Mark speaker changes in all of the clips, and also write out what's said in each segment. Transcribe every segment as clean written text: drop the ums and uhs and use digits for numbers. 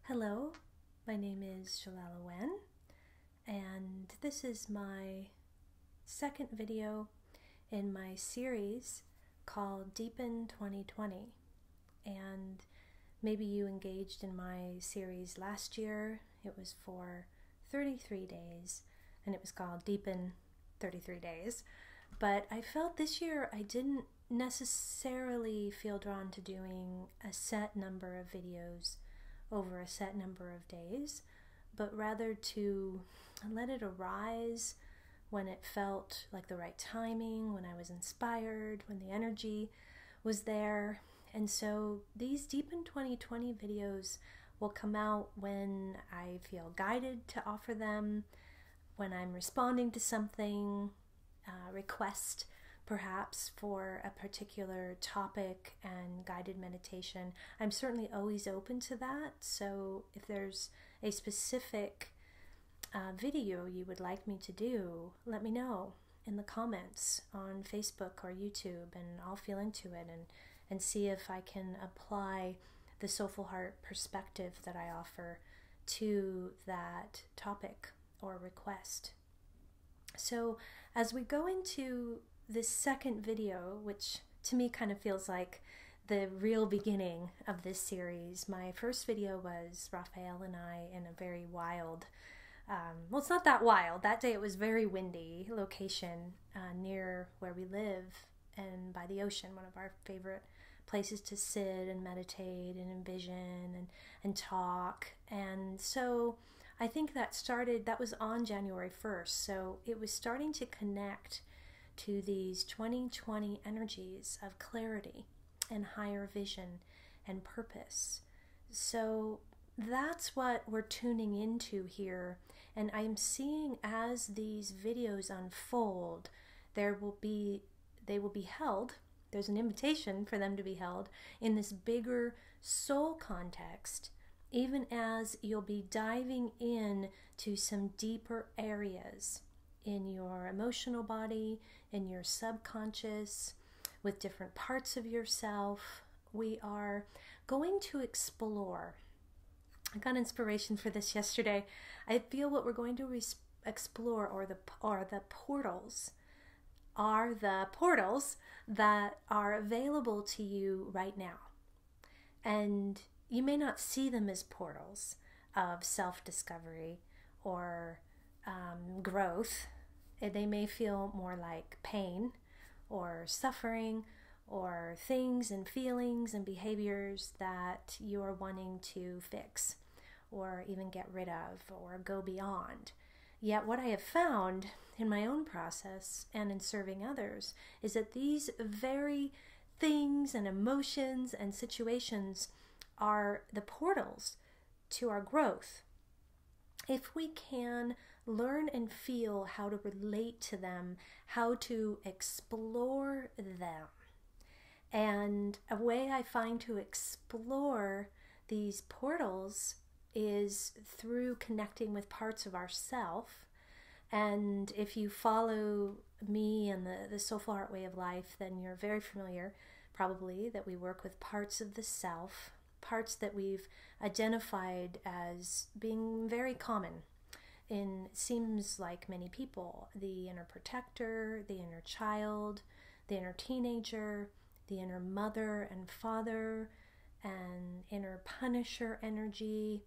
Speaker 1: Hello, my name is Jelelle Awen, and this is my second video in my series called Deepen 2020. And maybe you engaged in my series last year. It was for 33 days, and it was called Deepen 33 Days. But I felt this year I didn't necessarily feel drawn to doing a set number of videos over a set number of days, but rather to let it arise when it felt like the right timing, when I was inspired, when the energy was there. And so these Deepen 2020 videos will come out when I feel guided to offer them, when I'm responding to something, request perhaps for a particular topic and guided meditation. I'm certainly always open to that. So if there's a specific video you would like me to do, let me know in the comments on Facebook or YouTube, and I'll feel into it and see if I can apply the SoulFullHeart perspective that I offer to that topic or request. So as we go into this second video, which to me kind of feels like the real beginning of this series, my first video was Raphael and I in a very wild, well, it's not that wild. That day it was very windy location near where we live and by the ocean, one of our favorite places to sit and meditate and envision and talk. And so I think that was on January 1st. So it was starting to connect to these 2020 energies of clarity and higher vision and purpose. So that's what we're tuning into here. And I'm seeing as these videos unfold, they will be held. There's an invitation for them to be held in this bigger soul context, even as you'll be diving in to some deeper areas in your emotional body, in your subconscious, with different parts of yourself. We are going to explore. I got inspiration for this yesterday. I feel what we're going to explore are the portals that are available to you right now. And you may not see them as portals of self-discovery or growth. They may feel more like pain or suffering or things and feelings and behaviors that you are wanting to fix or even get rid of or go beyond. Yet what I have found in my own process and in serving others is that these very things and emotions and situations are the portals to our growth. If we can learn and feel how to relate to them, how to explore them. And a way I find to explore these portals is through connecting with parts of ourself. And if you follow me and the SoulFullHeart way of life, then you're very familiar probably that we work with parts of the self, parts that we've identified as being very common in, it seems like, many people: the inner protector, the inner child, the inner teenager, the inner mother and father, and inner punisher energy.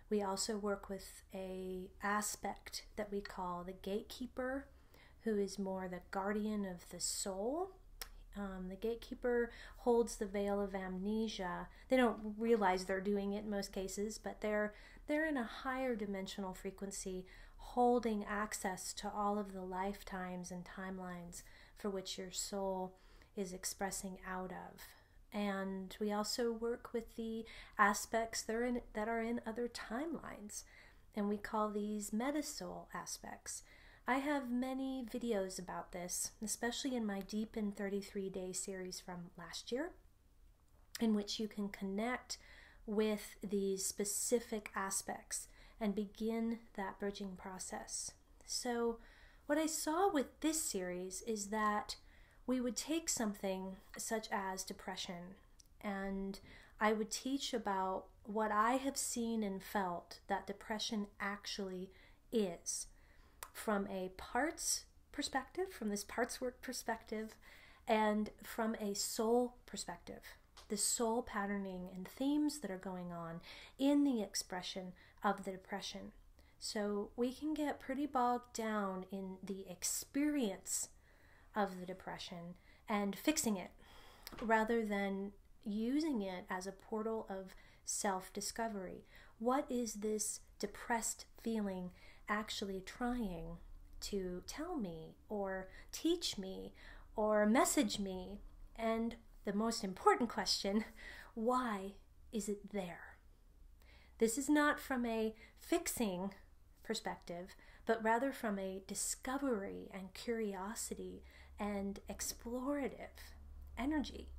Speaker 1: We also work with a aspect that we call the Gatekeeper, who is more the guardian of the soul. The Gatekeeper holds the veil of amnesia. They don't realize they're doing it in most cases, but they're in a higher dimensional frequency, holding access to all of the lifetimes and timelines for which your soul is expressing out of. And we also work with the aspects that are in other timelines, and we call these Metasoul aspects. I have many videos about this, especially in my Deepen 33-day series from last year, in which you can connect with these specific aspects and begin that bridging process. So what I saw with this series is that we would take something such as depression, and I would teach about what I have seen and felt that depression actually is, from a parts perspective, from this parts work perspective, and from a soul perspective, the soul patterning and themes that are going on in the expression of the depression. So we can get pretty bogged down in the experience of the depression and fixing it, rather than using it as a portal of self-discovery. What is this depressed feeling actually trying to tell me or teach me or message me? And the most important question, why is it there? This is not from a fixing perspective, but rather from a discovery and curiosity and explorative energy,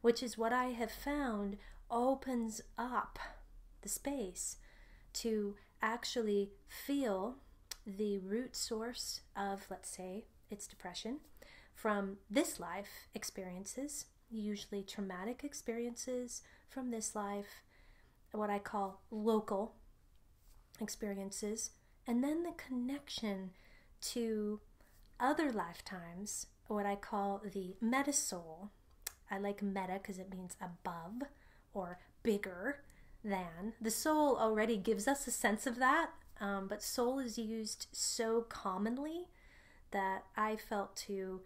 Speaker 1: which is what I have found opens up the space to actually feel the root source of, let's say, its depression from this life experiences, usually traumatic experiences from this life, what I call local experiences, and then the connection to other lifetimes, what I call the Metasoul. I like meta because it means above or bigger than. The soul already gives us a sense of that, but soul is used so commonly that I felt to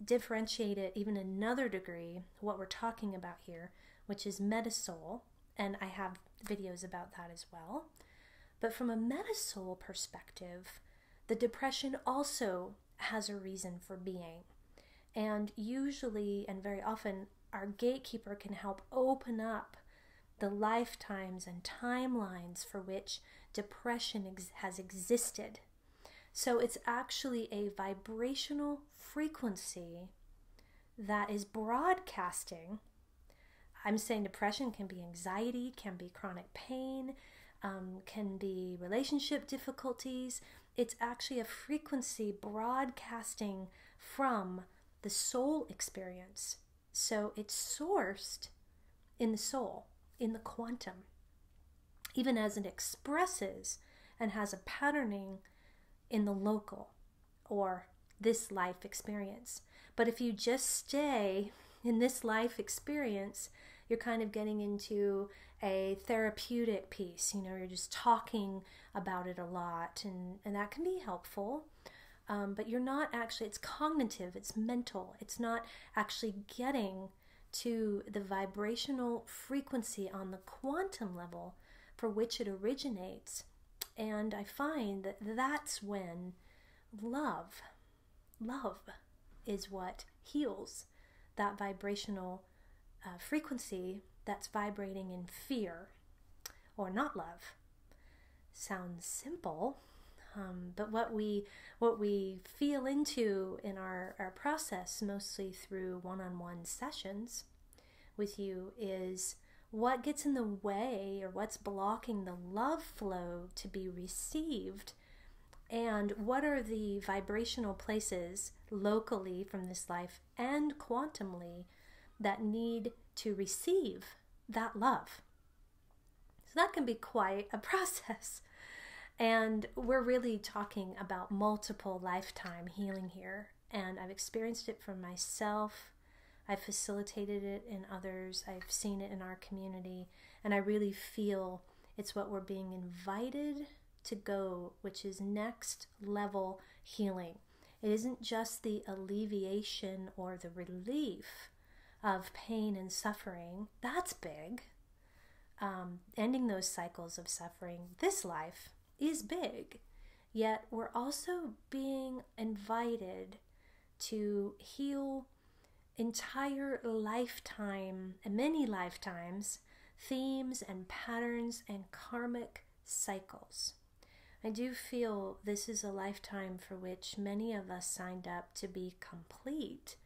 Speaker 1: differentiate it even another degree, what we're talking about here, which is Metasoul, and I have videos about that as well. But from a Metasoul perspective, the depression also has a reason for being. And usually, and very often, our gatekeeper can help open up the lifetimes and timelines for which depression has existed. So it's actually a vibrational frequency that is broadcasting. I'm saying depression can be anxiety, can be chronic pain, can be relationship difficulties. It's actually a frequency broadcasting from the soul experience. So it's sourced in the soul, in the quantum, even as it expresses and has a patterning in the local or this life experience. But if you just stay in this life experience, you're kind of getting into a therapeutic piece. You know, you're just talking about it a lot, and that can be helpful. But you're not actually, it's cognitive, it's mental. It's not actually getting to the vibrational frequency on the quantum level for which it originates. And I find that that's when love is what heals that vibrational frequency that's vibrating in fear or not love. Sounds simple, but what we feel into in our process, mostly through one-on-one sessions with you, is what gets in the way or what's blocking the love flow to be received, and what are the vibrational places locally from this life and quantumly that need to receive that love. So that can be quite a process. And we're really talking about multiple lifetime healing here. And I've experienced it for myself. I've facilitated it in others. I've seen it in our community. And I really feel it's what we're being invited to go, which is next level healing. It isn't just the alleviation or the relief of pain and suffering. That's big. Ending those cycles of suffering, this life, is big. Yet we're also being invited to heal entire lifetime, many lifetimes, themes and patterns and karmic cycles. I do feel this is a lifetime for which many of us signed up to be complete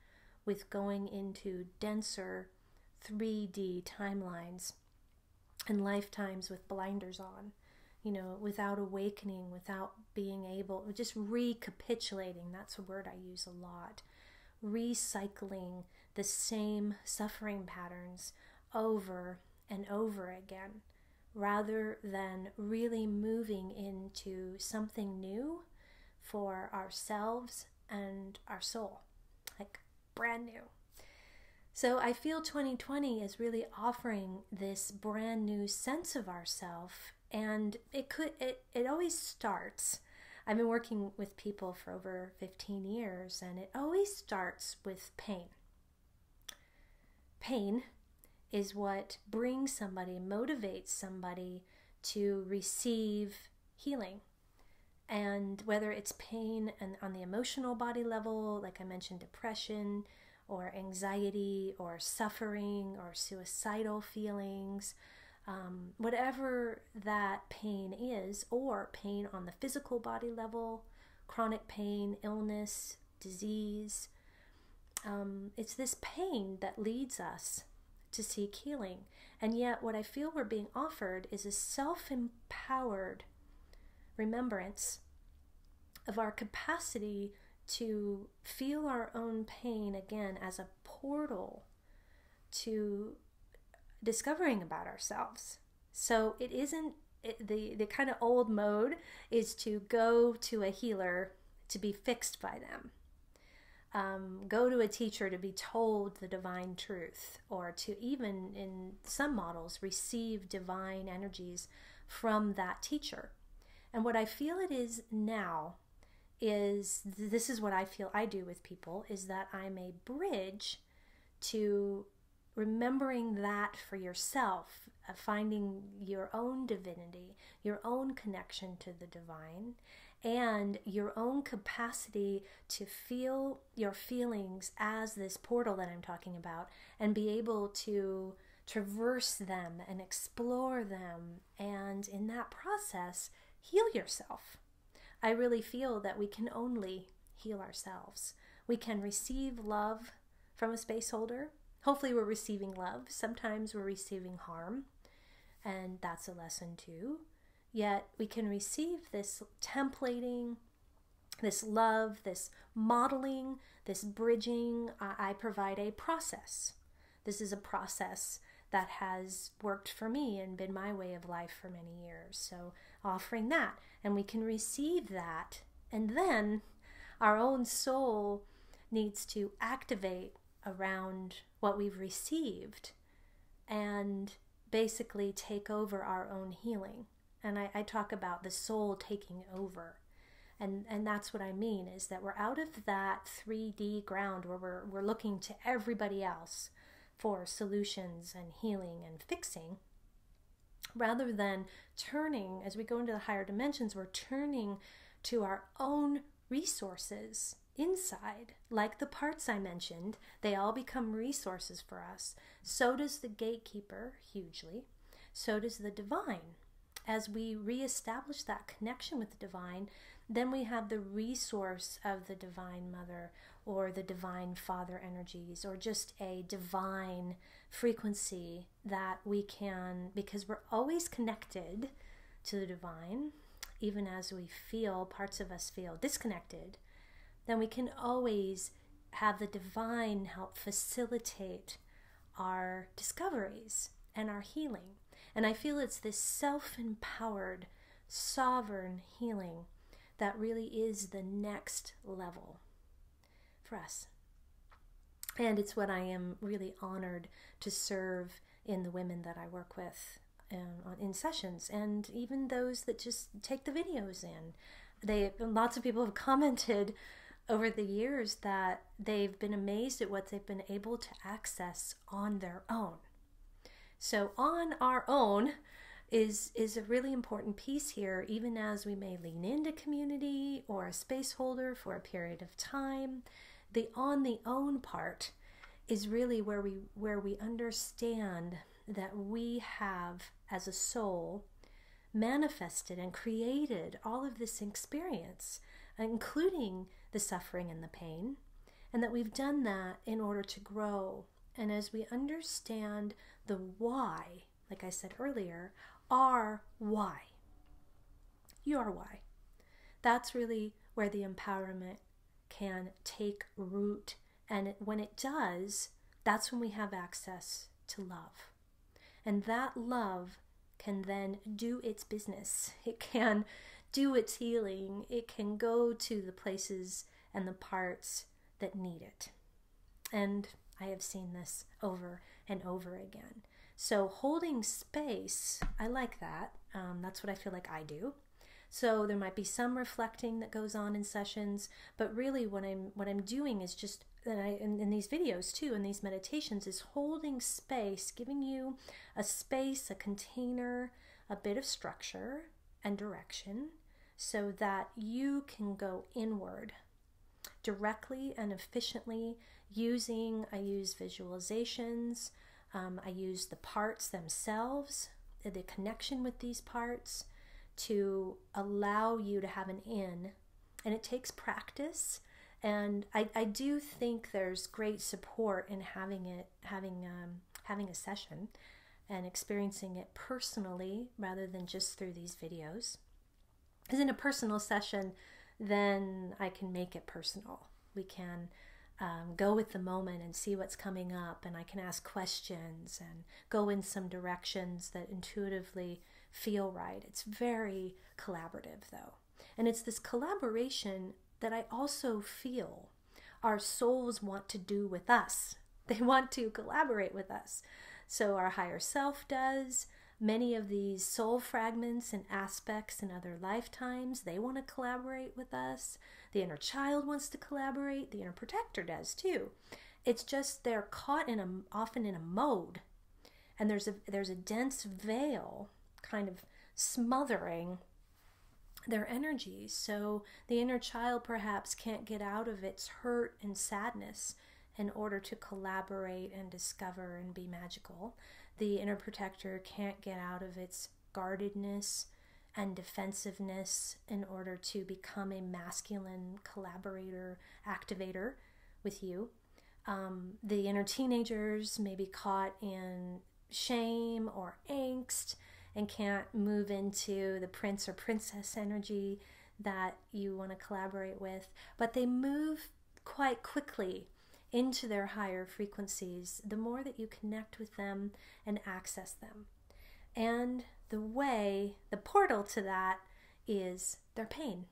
Speaker 1: with going into denser 3D timelines and lifetimes with blinders on, you know, without awakening, without being able, just recapitulating, that's a word I use a lot, recycling the same suffering patterns over and over again. rather than really moving into something new for ourselves and our soul, like brand new. So I feel 2020 is really offering this brand new sense of ourself, and it always starts. I've been working with people for over 15 years, and it always starts with pain. Pain is what brings somebody, motivates somebody to receive healing. And whether it's pain and on the emotional body level, like I mentioned, depression or anxiety or suffering or suicidal feelings, whatever that pain is, or pain on the physical body level, chronic pain, illness, disease, it's this pain that leads us to seek healing. And yet what I feel we're being offered is a self-empowered remembrance of our capacity to feel our own pain again as a portal to discovering about ourselves. So it isn't the kind of old mode is to go to a healer to be fixed by them. Go to a teacher to be told the divine truth, or to, even in some models, receive divine energies from that teacher. And what I feel it is now is, this is what I feel I do with people, is that I'm a bridge to remembering that for yourself, finding your own divinity, your own connection to the divine, and your own capacity to feel your feelings as this portal that I'm talking about, and be able to traverse them and explore them, and in that process, heal yourself. I really feel that we can only heal ourselves. We can receive love from a space holder. Hopefully we're receiving love. Sometimes we're receiving harm, and that's a lesson too. Yet we can receive this templating, this love, this modeling, this bridging. I provide a process. This is a process that has worked for me and been my way of life for many years. So offering that, and we can receive that, and then our own soul needs to activate around what we've received and basically take over our own healing. And I talk about the soul taking over. And that's what I mean, is that we're out of that 3D ground where we're looking to everybody else for solutions and healing and fixing, rather than turning, as we go into the higher dimensions, we're turning to our own resources inside. Like the parts I mentioned, they all become resources for us. So does the gatekeeper, hugely. So does the divine. As we reestablish that connection with the divine, then we have the resource of the divine mother or the divine father energies, or just a divine frequency that we can, because we're always connected to the divine, even as we feel, parts of us feel disconnected, then we can always have the divine help facilitate our discoveries and our healing. And I feel it's this self-empowered, sovereign healing that really is the next level for us. And it's what I am really honored to serve in the women that I work with in sessions, and even those that just take the videos in. Lots of people have commented over the years that they've been amazed at what they've been able to access on their own. So on our own is a really important piece here, even as we may lean into community or a space holder for a period of time. The on the own part is really where we understand that we have, as a soul, manifested and created all of this experience, including the suffering and the pain, and that we've done that in order to grow. And as we understand the why, like I said earlier, our why, your why, that's really where the empowerment can take root. And when it does, that's when we have access to love. And that love can then do its business. It can do its healing. It can go to the places and the parts that need it. And I have seen this over and over again. So holding space, I like that. That's what I feel like I do. So there might be some reflecting that goes on in sessions, but really what I'm doing is just, in these videos too, in these meditations, is holding space, giving you a space, a container, a bit of structure and direction so that you can go inward directly and efficiently I use visualizations, I use the parts themselves, the connection with these parts to allow you to have an in. And it takes practice. And I do think there's great support in having a session and experiencing it personally rather than just through these videos. Because in a personal session, then I can make it personal. We can go with the moment and see what's coming up, and I can ask questions and go in some directions that intuitively feel right. It's very collaborative though. And it's this collaboration that I also feel our souls want to do with us. They want to collaborate with us. So our higher self does. Many of these soul fragments and aspects in other lifetimes, they want to collaborate with us. The inner child wants to collaborate. The inner protector does too. It's just they're caught often in a mode, and there's a dense veil kind of smothering their energies. So the inner child perhaps can't get out of its hurt and sadness in order to collaborate and discover and be magical. The inner protector can't get out of its guardedness and defensiveness in order to become a masculine collaborator, activator with you. The inner teenagers may be caught in shame or angst and can't move into the prince or princess energy that you want to collaborate with, but they move quite quickly into their higher frequencies the more that you connect with them and access them. And the portal to that is their pain.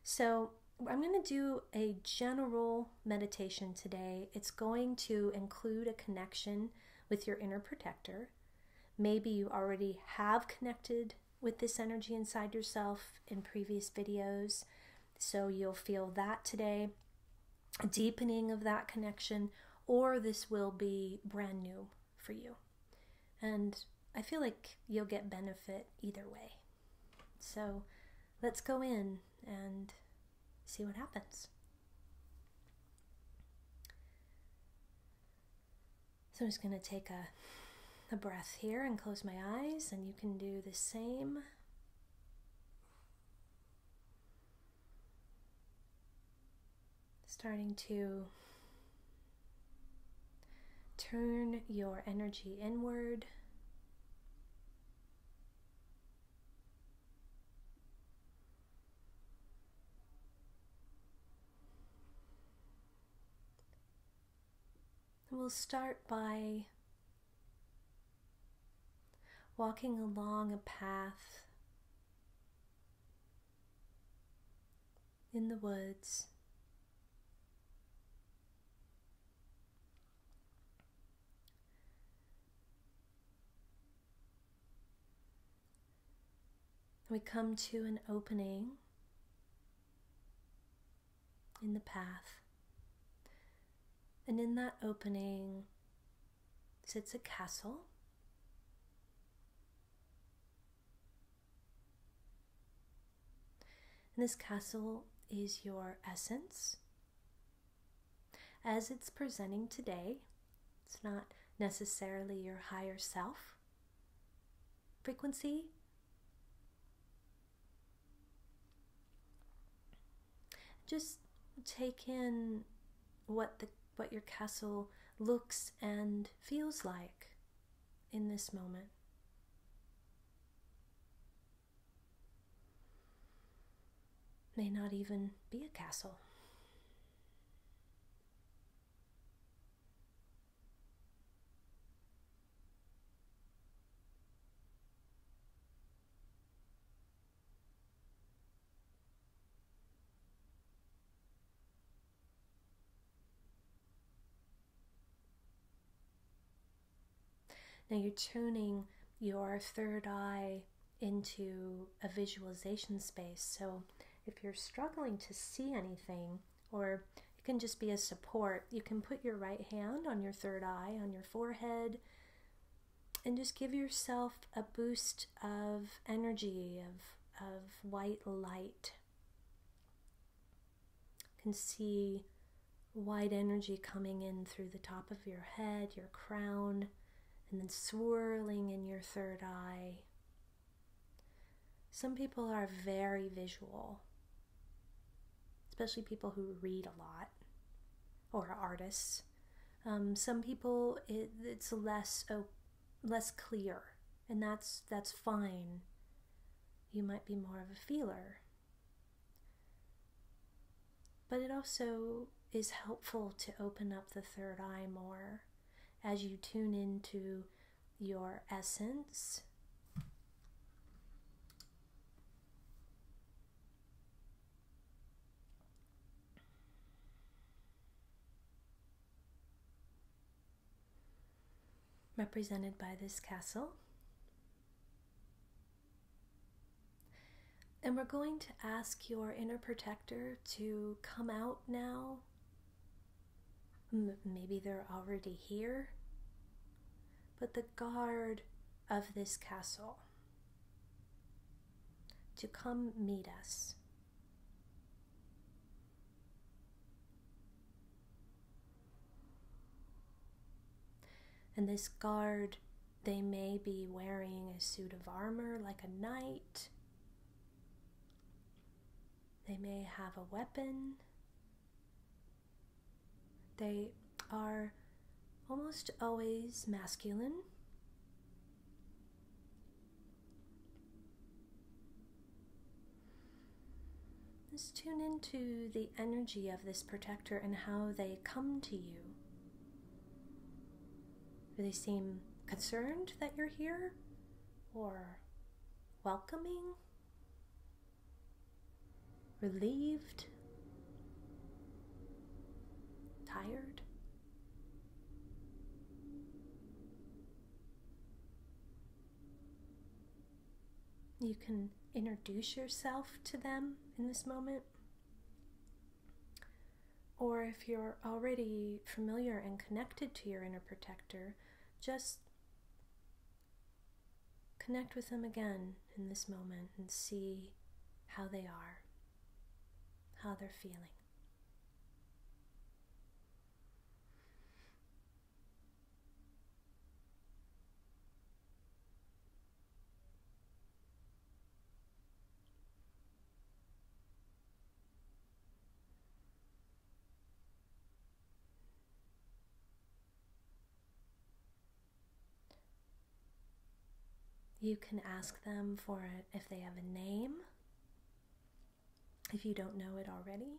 Speaker 1: So I'm going to do a general meditation today. It's going to include a connection with your inner protector. Maybe you already have connected with this energy inside yourself in previous videos, so you'll feel that today, a deepening of that connection, or this will be brand new for you. And I feel like you'll get benefit either way. So let's go in and see what happens. So I'm just going to take a breath here and close my eyes, and you can do the same. Starting to turn your energy inward. We'll start by walking along a path in the woods. We come to an opening in the path, and in that opening sits a castle. And this castle is your essence as it's presenting today. It's not necessarily your higher self frequency. Just take in what your castle looks and feels like in this moment. May not even be a castle. Now you're tuning your third eye into a visualization space. So if you're struggling to see anything, or it can just be a support, you can put your right hand on your third eye, on your forehead, and just give yourself a boost of energy, of white light. You can see white energy coming in through the top of your head, your crown, and then swirling in your third eye. Some people are very visual, especially people who read a lot, or artists. Some people, it's less clear, and that's fine. You might be more of a feeler. But it also is helpful to open up the third eye more as you tune into your essence. Represented by this castle. And we're going to ask your inner protector to come out now. Maybe they're already here. But the guard of this castle, to come meet us. And this guard, they may be wearing a suit of armor like a knight. They may have a weapon. They are almost always masculine. Just tune into the energy of this protector and how they come to you. Do they seem concerned that you're here? Or welcoming? Relieved? Tired? You can introduce yourself to them in this moment. Or if you're already familiar and connected to your inner protector, just connect with them again in this moment and see how they are, how they're feeling. You can ask them for it if they have a name, if you don't know it already.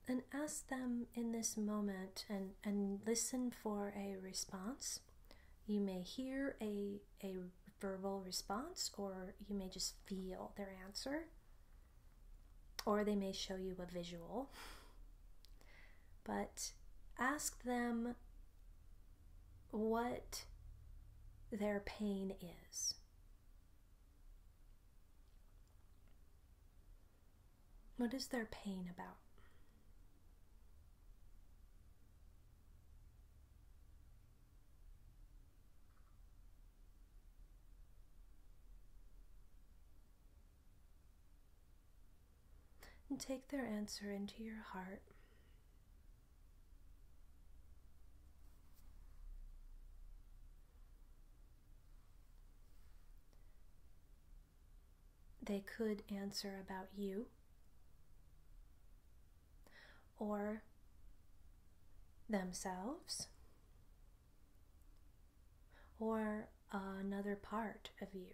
Speaker 1: And ask them in this moment and listen for a response. You may hear a verbal response, or you may just feel their answer, or they may show you a visual. But ask them what their pain is. What is their pain about? And take their answer into your heart. They could answer about you, or themselves, or another part of you.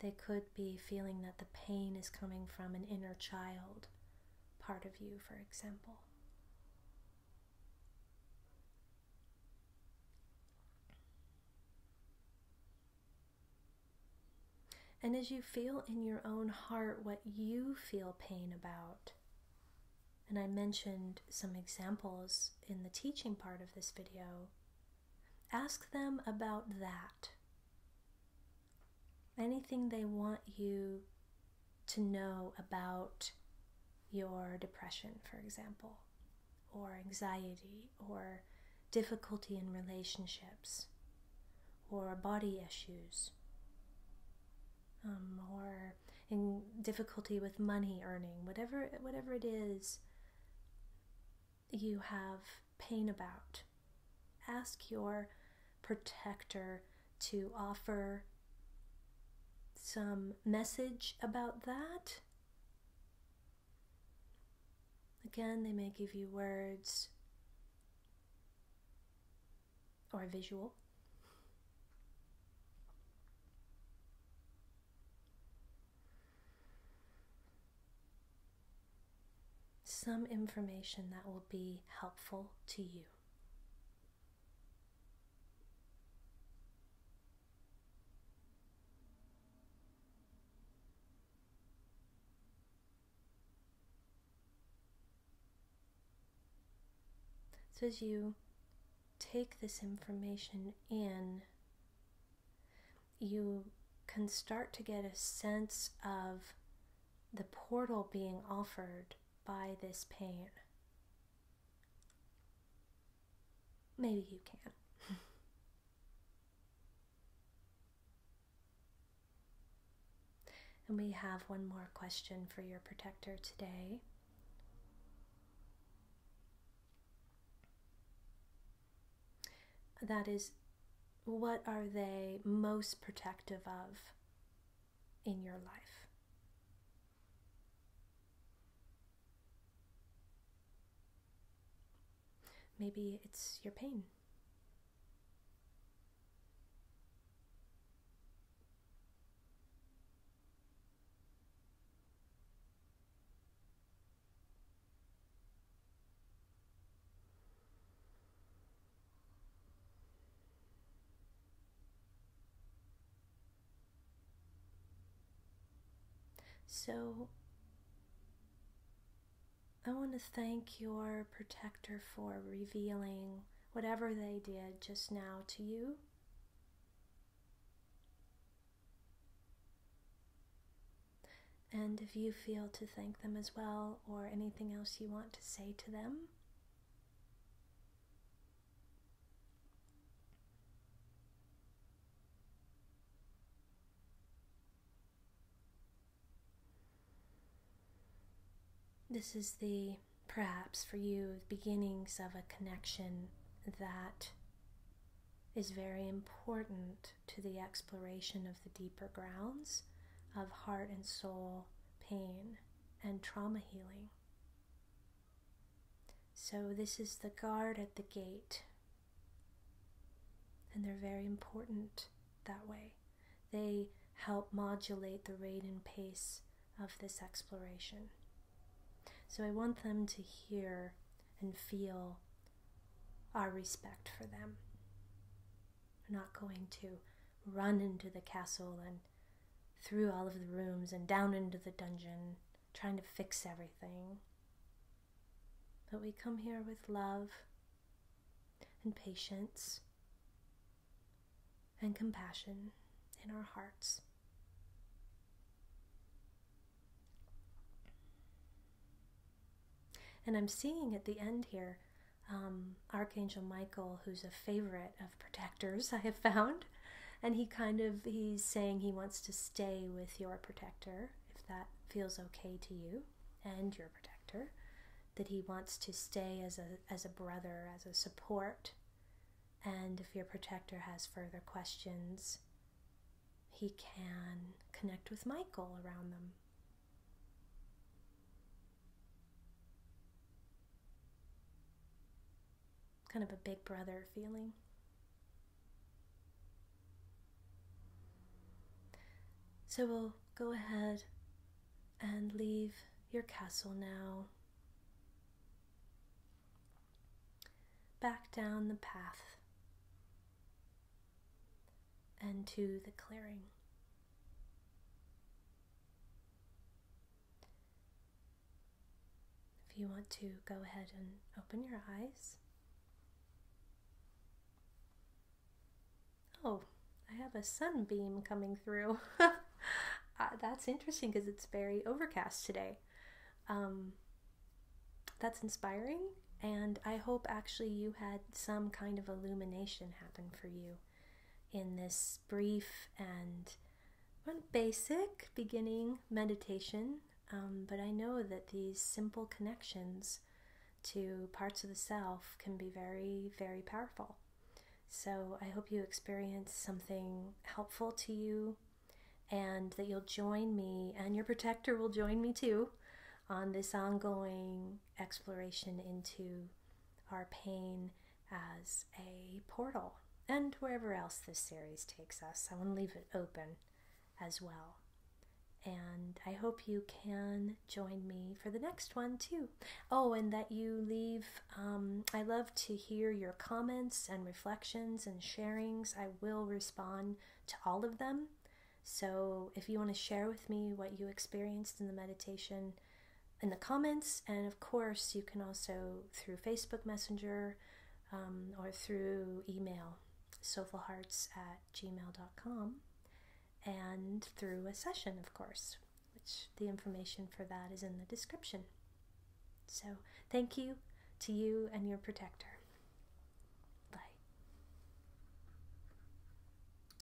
Speaker 1: They could be feeling that the pain is coming from an inner child part of you, for example. And as you feel in your own heart what you feel pain about, and I mentioned some examples in the teaching part of this video, ask them about that. Anything they want you to know about your depression, for example, or anxiety, or difficulty in relationships, or body issues, or in difficulty with money earning, whatever it is you have pain about. Ask your protector to offer some message about that. Again, they may give you words or a visual. Some information that will be helpful to you. So as you take this information in, you can start to get a sense of the portal being offered by this pain. Maybe you can. And we have one more question for your protector today. That is, what are they most protective of in your life? Maybe it's your pain. So I want to thank your protector for revealing whatever they did just now to you. And if you feel to thank them as well, or anything else you want to say to them, this is perhaps for you, the beginnings of a connection that is very important to the exploration of the deeper grounds of heart and soul pain and trauma healing. So this is the guard at the gate, and they're very important that way. They help modulate the rate and pace of this exploration. So I want them to hear and feel our respect for them. We're not going to run into the castle and through all of the rooms and down into the dungeon trying to fix everything. But we come here with love and patience and compassion in our hearts. And I'm seeing at the end here, Archangel Michael, who's a favorite of protectors I have found, and he's saying he wants to stay with your protector, if that feels okay to you, and your protector, that he wants to stay as a brother, as a support, and if your protector has further questions, he can connect with Michael around them. Kind of a big brother feeling. So we'll go ahead and leave your castle now. Back down the path and to the clearing. if you want to go ahead and open your eyes. Oh, I have a sunbeam coming through. That's interesting because it's very overcast today. That's inspiring, and I hope actually you had some kind of illumination happen for you in this brief and basic beginning meditation. But I know that these simple connections to parts of the self can be very, very powerful. So I hope you experience something helpful to you, and that you'll join me, and your protector will join me too, on this ongoing exploration into our pain as a portal, and wherever else this series takes us. I want to leave it open as well. And I hope you can join me for the next one too. Oh, and that you leave, I love to hear your comments and reflections and sharings. I will respond to all of them. So if you want to share with me what you experienced in the meditation in the comments, and of course you can also through Facebook Messenger or through email, soulfulhearts@gmail.com. and through a session, of course, which the information for that is in the description. So thank you to you and your protector.